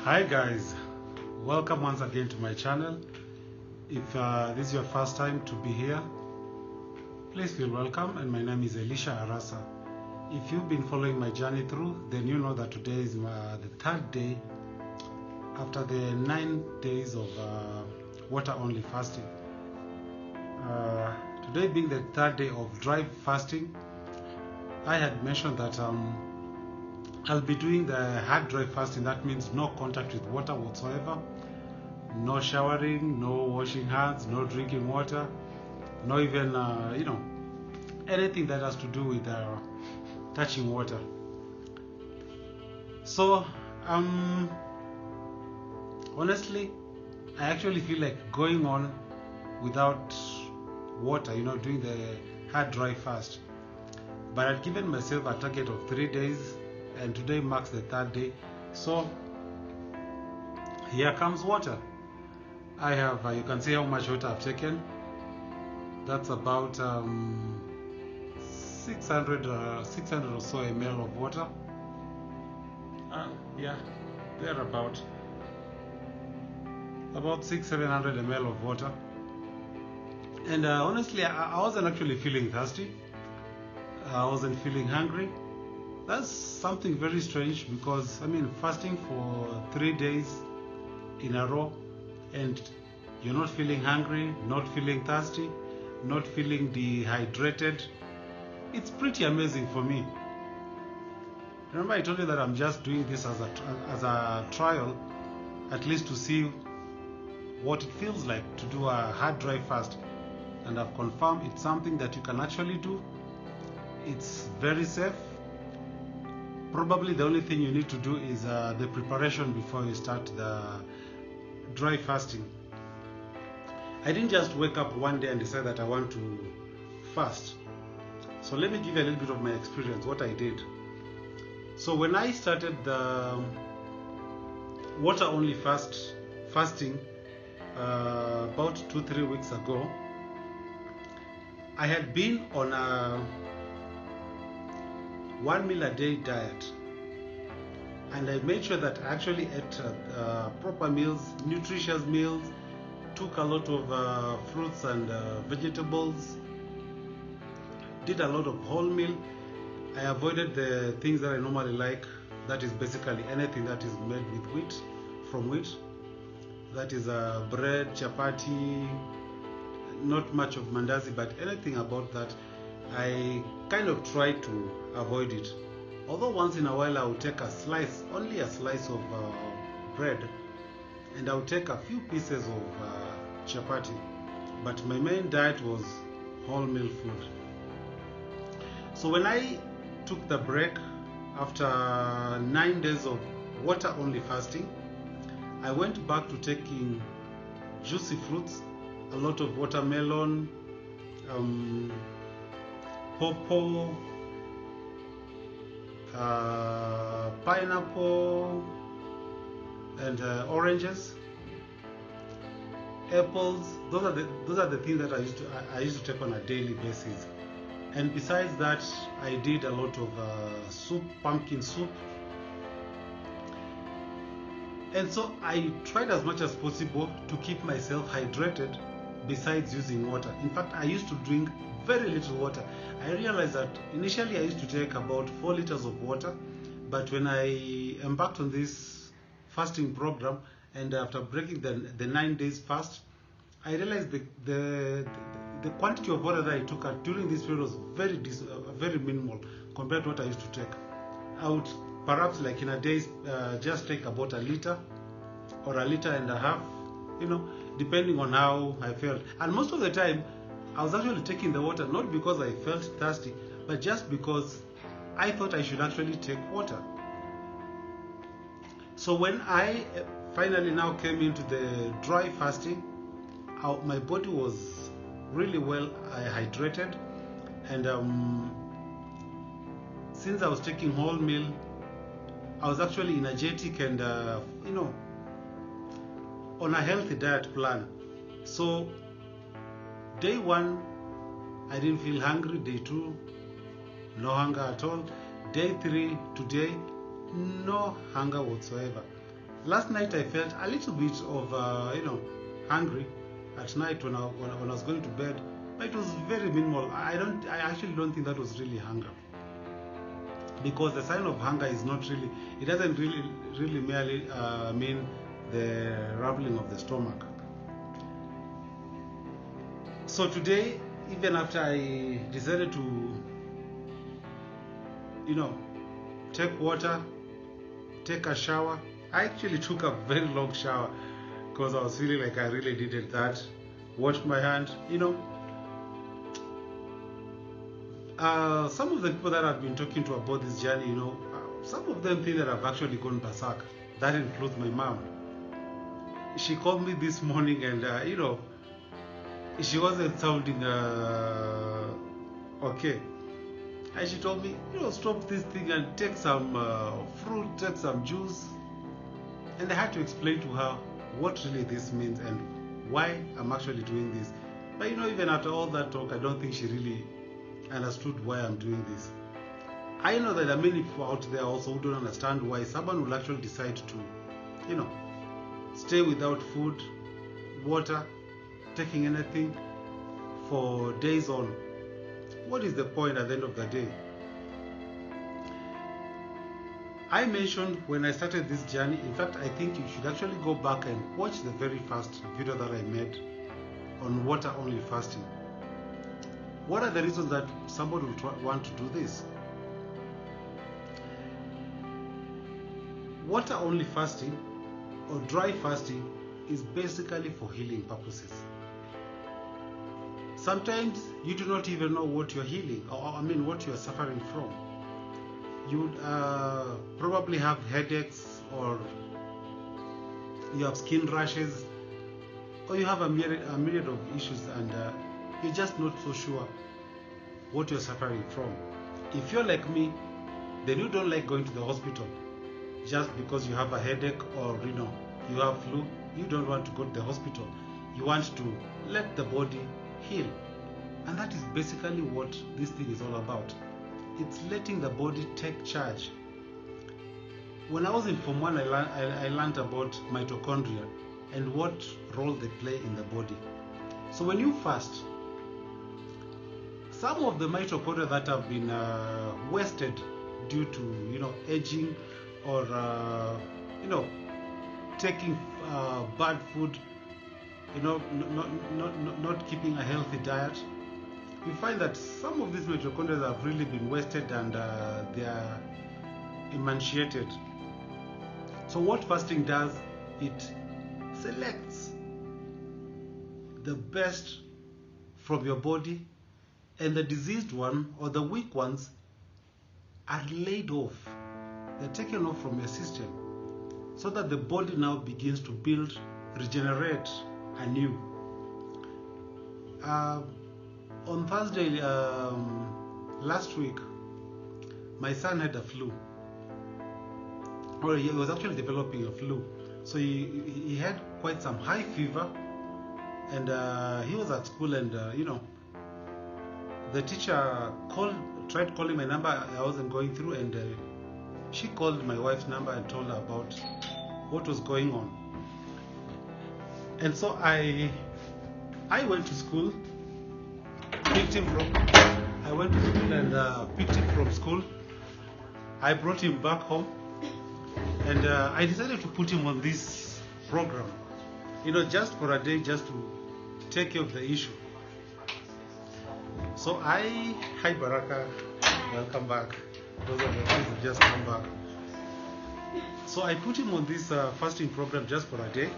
Hi guys, welcome once again to my channel. If this is your first time to be here, please feel welcome, and my name is Elisha Arasa. If you've been following my journey through, then you know that today is the third day after the 9 days of water only fasting. Today being the third day of dry fasting, I had mentioned that I'll be doing the hard dry fasting. That means no contact with water whatsoever, no showering, no washing hands, no drinking water, no even anything that has to do with touching water. So honestly, I actually feel like going on without water, doing the hard dry fast. But I'd given myself a target of 3 days, and today marks the third day. So here comes water. I have, you can see how much water I've taken. That's about 600 or so ml of water. Yeah, they're about 600-700 ml of water. And honestly, I wasn't actually feeling thirsty. I wasn't feeling hungry. That's something very strange, because fasting for 3 days in a row and you're not feeling hungry, not feeling thirsty, not feeling dehydrated. It's pretty amazing for me. Remember, I told you that I'm just doing this as a trial, at least to see what it feels like to do a hard dry fast. And I've confirmed it's something that you can actually do. It's very safe. Probably the only thing you need to do is the preparation before you start the dry fasting. I didn't just wake up one day and decide that I want to fast. So let me give you a little bit of my experience, what I did. So when I started the water only fasting about 2-3 weeks ago, I had been on a 1 meal a day diet, and I made sure that I actually ate proper meals, nutritious meals, took a lot of fruits and vegetables, did a lot of whole meal. I avoided the things that I normally like, that is basically anything that is made with from wheat, that is bread, chapati, not much of mandazi, but anything about that, I kind of try to avoid it. Although once in a while I will take a slice, only a slice of bread, and I will take a few pieces of chapati. But my main diet was whole meal food. So when I took the break after 9 days of water only fasting, I went back to taking juicy fruits, a lot of watermelon, pawpaw, pineapple, and oranges, apples. Those are the things that I used to take on a daily basis. And besides that, I did a lot of soup, pumpkin soup. And so I tried as much as possible to keep myself hydrated besides using water. In fact, I used to drink very little water. I realized that initially I used to take about 4 liters of water, but when I embarked on this fasting program, and after breaking the 9 days fast, I realized the quantity of water that I took during this period was very minimal compared to what I used to take. I would perhaps, like in a day, just take about a liter or 1.5 liters, depending on how I felt. And most of the time, I was actually taking the water not because I felt thirsty, but just because I thought I should actually take water. So when I finally now came into the dry fasting, my body was really well hydrated, and since I was taking whole meal, I was actually energetic and on a healthy diet plan. So day 1, I didn't feel hungry. Day 2, no hunger at all. Day 3, today, no hunger whatsoever. last night I felt a little bit of hungry at night when I was going to bed, but it was very minimal. I actually don't think that was really hunger, because the sign of hunger is not really, it doesn't really merely mean the rumbling of the stomach. So today, even after I decided to take water, take a shower, I actually took a very long shower because I was feeling like I really needed that. Washed my hand, some of the people that I've been talking to about this journey, some of them think that I've actually gone berserk. That includes my mom. She called me this morning and, she wasn't sounding okay. And she told me, stop this thing and take some fruit, take some juice. And I had to explain to her what really this means and why I'm actually doing this. But even after all that talk, I don't think she really understood why I'm doing this. I know that there are many people out there also who don't understand why someone will actually decide to, stay without food, water, taking anything for days on. What is the point at the end of the day? I mentioned when I started this journey, in fact, I think you should actually go back and watch the very first video that I made on water only fasting. What are the reasons that somebody would want to do this? Water only fasting or dry fasting is basically for healing purposes. Sometimes you do not even know what you're healing, or what you're suffering from. You would probably have headaches, or you have skin rashes, or you have a myriad of issues, and you're just not so sure what you're suffering from. If you're like me, then you don't like going to the hospital just because you have a headache or you have flu. You don't want to go to the hospital. You want to let the body heal. And that is basically what this thing is all about. It's letting the body take charge. When I was in Form 1, I learned about mitochondria and what role they play in the body. So when you fast, some of the mitochondria that have been wasted due to aging or taking bad food, not keeping a healthy diet, we find that some of these mitochondria have really been wasted and they are emaciated. So what fasting does, it selects the best from your body, and the diseased one or the weak ones are laid off. They're taken off from your system so that the body now begins to build, regenerate anew. On Thursday last week, my son had a flu. Or he was actually developing a flu. So he had quite some high fever, and he was at school, and the teacher tried calling my number. I wasn't going through, and she called my wife's number and told her about what was going on. And so I went to school, picked him from. I went to school and picked him from school. I brought him back home, and I decided to put him on this program, just for a day, just to take care of the issue. So hi Baraka, welcome back. Those are the ones who just come back. So I put him on this fasting program just for a day,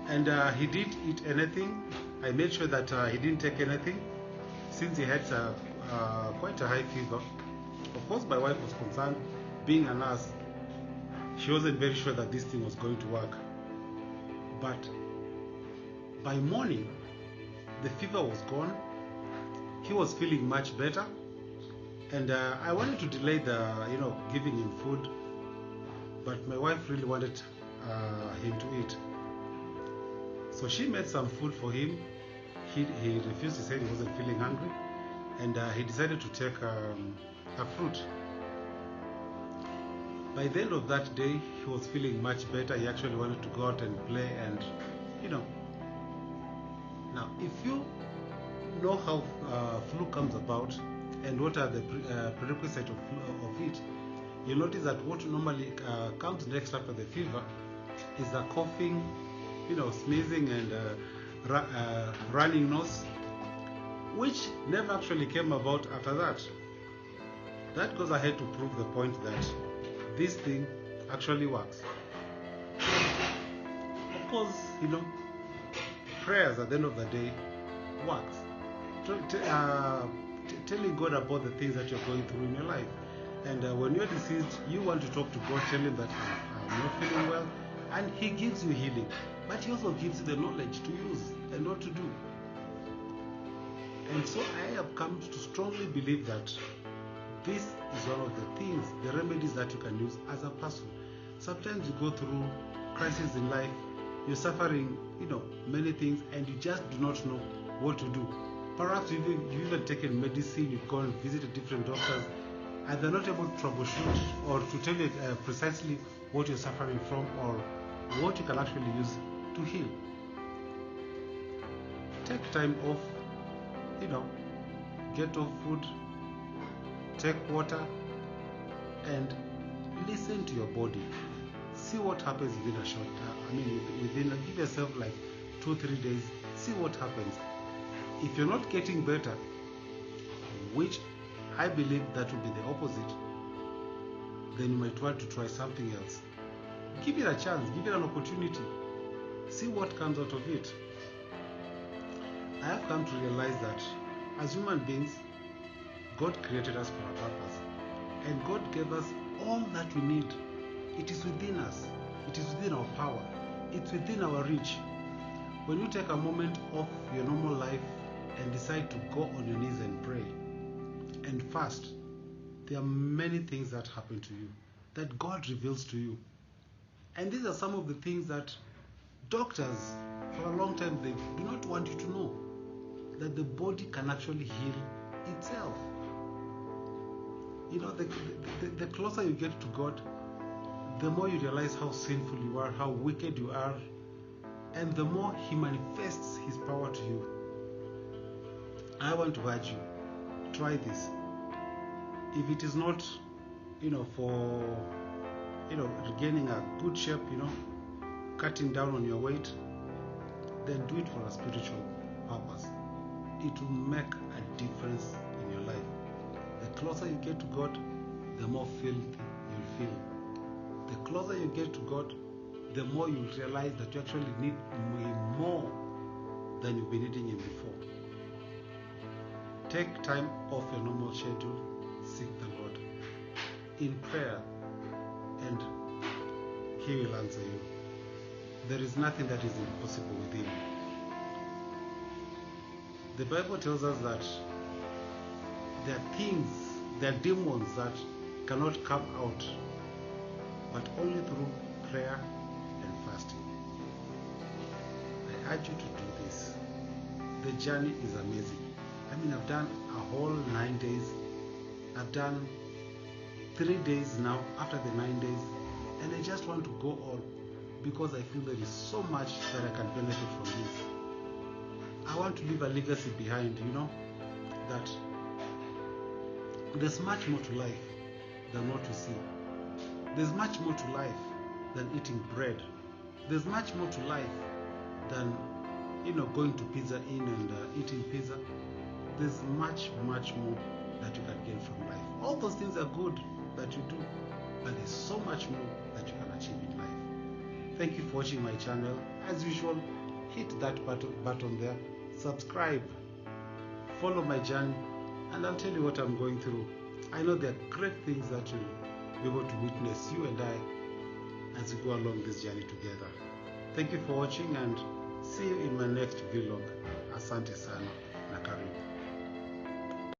and he didn't eat anything. I made sure that he didn't take anything, since he had quite a high fever. Of course, my wife was concerned. Being a nurse, she wasn't very sure that this thing was going to work. But by morning, the fever was gone. He was feeling much better, and I wanted to delay the giving him food, but my wife really wanted him to eat. So she made some food for him. He refused. He said he wasn't feeling hungry, and he decided to take a fruit. By the end of that day, he was feeling much better. He actually wanted to go out and play, and now if you know how flu comes about and what are the prerequisites of it, you notice that what normally comes next after the fever is the coughing, sneezing and running nose, which never actually came about after that. That goes ahead to prove the point that this thing actually works. Of course, prayers at the end of the day works. Telling God about the things that you're going through in your life. And when you're deceased, you want to talk to God, tell him that I'm not feeling well, and he gives you healing. But he also gives you the knowledge to use and what to do. And so I have come to strongly believe that this is one of the things, the remedies that you can use as a person. Sometimes you go through crises in life, you're suffering, many things, and you just do not know what to do. Perhaps you've even taken medicine, you've gone and visited different doctors, and they're not able to troubleshoot or to tell you precisely what you're suffering from or what you can actually use to heal. Take time off, get off food, take water, and listen to your body. See what happens within a short time. Give yourself like 2-3 days, see what happens. If you're not getting better, which I believe that will be the opposite, then you might want to try something else. Give it a chance, give it an opportunity, see what comes out of it. I have come to realize that as human beings, God created us for a purpose, and God gave us all that we need. It is within us, it is within our power, it's within our reach. When you take a moment off your normal life and decide to go on your knees and pray and fast, there are many things that happen to you, that God reveals to you. And these are some of the things that doctors for a long time, they do not want you to know, that the body can actually heal itself. The closer you get to God, the more you realize how sinful you are, how wicked you are, and the more he manifests his power to you. I want to urge you, try this. If it is not, for, regaining a good shape, cutting down on your weight, then do it for a spiritual purpose. It will make a difference in your life. The closer you get to God, the more filthy you'll feel. The closer you get to God, the more you realize that you actually need more than you've been needing Him before. Take time off your normal schedule, seek the Lord in prayer, and He will answer you. There is nothing that is impossible with Him. The Bible tells us that there are things, there are demons that cannot come out, but only through prayer and fasting. I urge you to do this. The journey is amazing. I've done a whole 9 days. I've done 3 days now after the 9 days, and I just want to go on because I feel there is so much that I can benefit from this. I want to leave a legacy behind, that there's much more to life than what we see. There's much more to life than eating bread. There's much more to life than, going to Pizza Inn and eating pizza. There's much, much more that you can gain from life. All those things are good that you do, but there's so much more that you can achieve in life. Thank you for watching my channel. As usual, hit that button there, subscribe, follow my journey, and I'll tell you what I'm going through. I know there are great things that you'll be able to witness, you and I, as we go along this journey together. Thank you for watching, and see you in my next vlog. Asante sana.